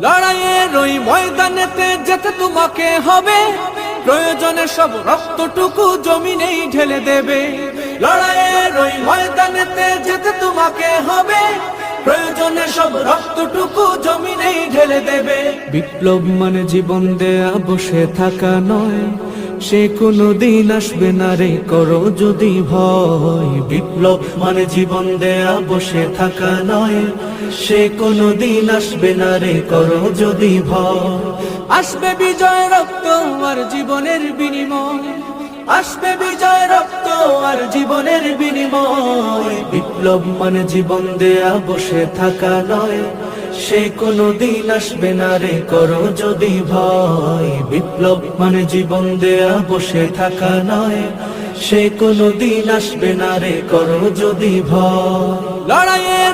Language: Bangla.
লড়াইয়ের ওই ময়দানেতে যেতে তোমাকে হবে, প্রয়োজনে সব রক্তটুকু জমিনেই ঢেলে দেবে। লড়াইয়ের ওই ময়দানেতে যেতে তোমাকে হবে, প্রয়োজনে সব রক্তটুকু জমিনেই ঢেলে দেবে। বিপ্লব মানে জীবন দেয়া বসে থাকা নয়, সে কোনো দিন আসবে না রে করো যদি ভয়। বিপ্লব মানে জীবন দেয়া বসে থাকা নয়, সে কোনো দিন আসবে না রে করো যদি ভয়। আসবে বিজয় রক্ত আর জীবনের বিনিময়, আসবে বিজয় রক্ত আর জীবনের বিনিময়। বিপ্লব মানে জীবন দেয়া বসে থাকা নয়, সে কোনো দিন আসবে না রে করো যদি ভয়। বিপ্লব মানে জীবন দেয়া বসে থাকা নয়, সে কোনো দিন আসবে না রে করো যদি ভয়। লড়াই